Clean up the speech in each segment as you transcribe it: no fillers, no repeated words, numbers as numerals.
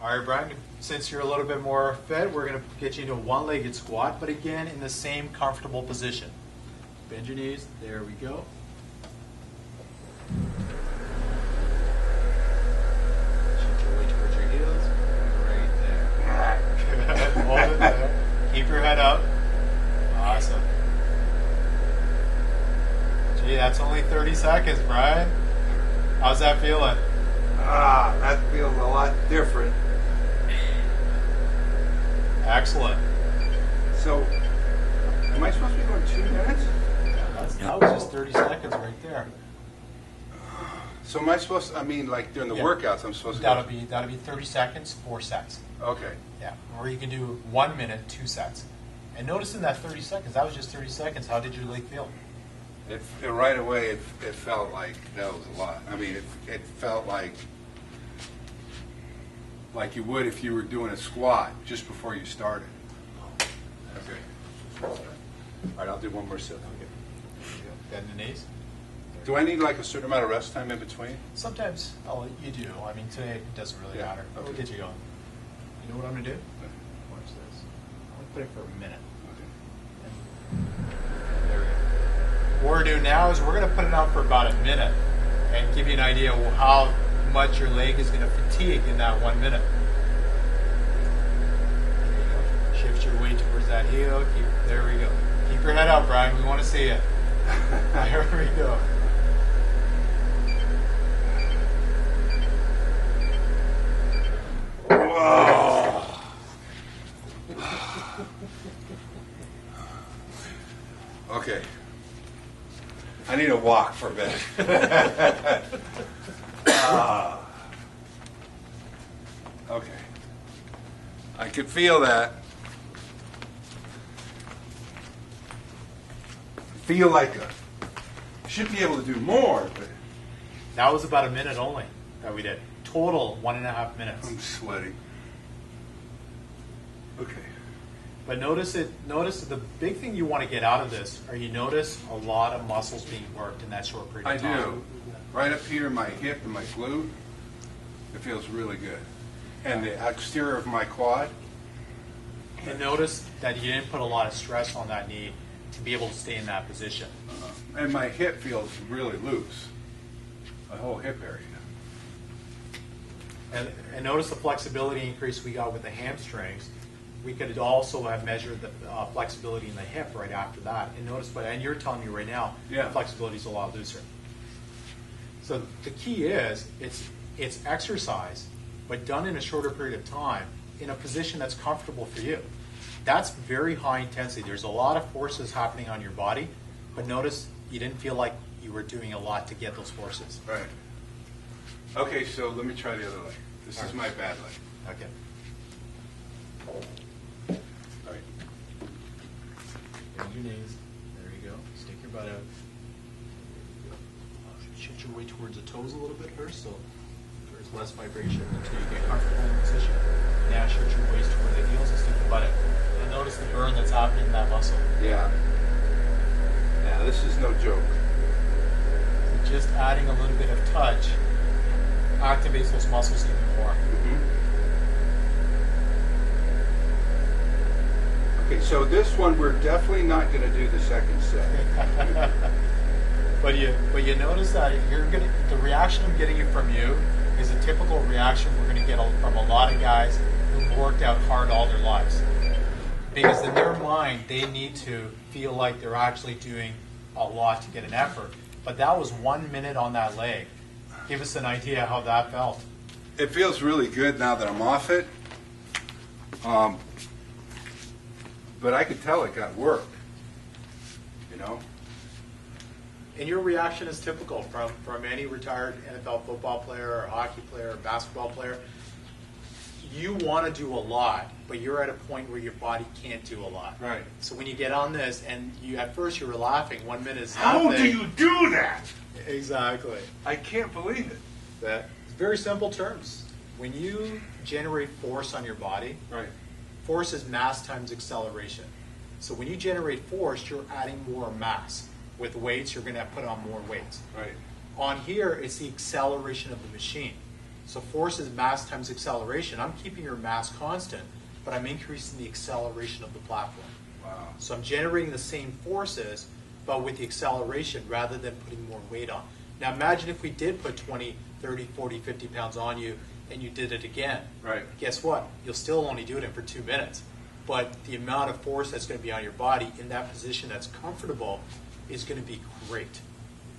All right, Brian, since you're a little bit more fit, we're going to get you into a one-legged squat, but again, in the same comfortable position. Bend your knees. There we go. Shift your weight towards your heels. Right there. Good. Hold it there. Keep your head up. Awesome. Gee, that's only 30 seconds, Brian. How's that feeling? That feels a lot different. Excellent. So, am I supposed to be going 2 minutes? That was just 30 seconds right there. So am I supposed to, I mean, like during the workouts, I'm supposed to That'll be 30 seconds, 4 sets. Okay. Yeah. Or you can do 1 minute, 2 sets. And notice in that 30 seconds, that was just 30 seconds. How did your leg feel? Right away, it felt like that was a lot. I mean, it felt like you would if you were doing a squat just before you started. Okay. All right, I'll do one more set. Okay. Bend the knees. Do I need like a certain amount of rest time in between? Sometimes you do. I mean, today it doesn't really matter. Okay. We'll get you going. You know what I'm going to do? Watch this. I'm going to put it for a minute. Okay. There we go. What we're doing now is we're going to put it on for about a minute and give you an idea of how much your leg is going to fatigue in that 1 minute. There you go. Shift your weight towards that heel. There we go. Keep your head up, Brian. We want to see it. There we go. Whoa. Okay. I need a walk for a bit. Okay. I could feel that. Feel like should be able to do more, but That was about a minute only that we did. Total 1.5 minutes. I'm sweating. Okay. But notice that the big thing you want to get out of this are you notice a lot of muscles being worked in that short period I of time. do. Right up here, my hip and my glute, it feels really good. And the exterior of my quad. And notice that you didn't put a lot of stress on that knee to be able to stay in that position. And my hip feels really loose. My whole hip area. And notice the flexibility increase we got with the hamstrings. We could also have measured the flexibility in the hip right after that. And notice, and you're telling me right now, Yeah. the flexibility is a lot looser. So the key is, it's exercise, but done in a shorter period of time in a position that's comfortable for you. That's very high intensity. There's a lot of forces happening on your body, but notice you didn't feel like you were doing a lot to get those forces. Right. Okay, so let me try the other leg. This is my bad leg. Okay. All right. Bend your knees. There you go. Stick your butt out. Shift your weight towards the toes a little bit first, so there's less vibration until you get comfortable in the position. Now shift your waist toward the heels and stick your butt out. And notice the burn that's happening in that muscle. Yeah. Yeah, this is no joke. So just adding a little bit of touch activates those muscles even more. Okay, so this one we're definitely not going to do the second set. But you notice that the reaction I'm getting from you is a typical reaction we're going to get from a lot of guys who've worked out hard all their lives. Because in their mind, they need to feel like they're actually doing a lot to get an effort. But that was 1 minute on that leg. Give us an idea how that felt. It feels really good now that I'm off it. But I could tell it got work. You know? And your reaction is typical from any retired NFL football player or hockey player or basketball player. You want to do a lot, but you're at a point where your body can't do a lot. Right. So when you get on this, and at first you were laughing, 1 minute is How nothing. do you do that? Exactly. I can't believe it. It's very simple terms. When you generate force on your body, Right. force is mass times acceleration. So when you generate force, you're adding more mass. With weights, you're going to put on more weights. Right. On here, it's the acceleration of the machine. So force is mass times acceleration. I'm keeping your mass constant, but I'm increasing the acceleration of the platform. Wow. So I'm generating the same forces, but with the acceleration rather than putting more weight on. Now imagine if we did put 20, 30, 40, 50 pounds on you and you did it again. Right. Guess what? You'll still only do it in for 2 minutes. But the amount of force that's going to be on your body in that position that's comfortable is going to be great.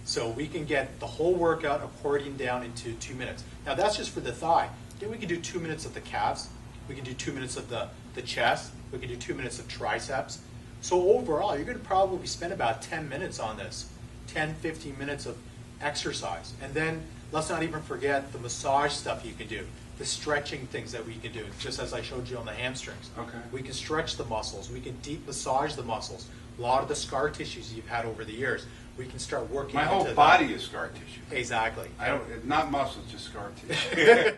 So we can get the whole workout accordion down into 2 minutes. Now that's just for the thigh. Then we can do 2 minutes of the calves. We can do 2 minutes of the chest. We can do 2 minutes of triceps. So overall, you're going to probably spend about 10 minutes on this. 10, 15 minutes of exercise. And then let's not even forget the massage stuff you can do. The stretching things that we can do, just as I showed you on the hamstrings. Okay. We can stretch the muscles. We can deep massage the muscles. A lot of the scar tissues you've had over the years, we can start working My whole into body that. is scar tissue. Exactly. I don't, not muscles, just scar tissue.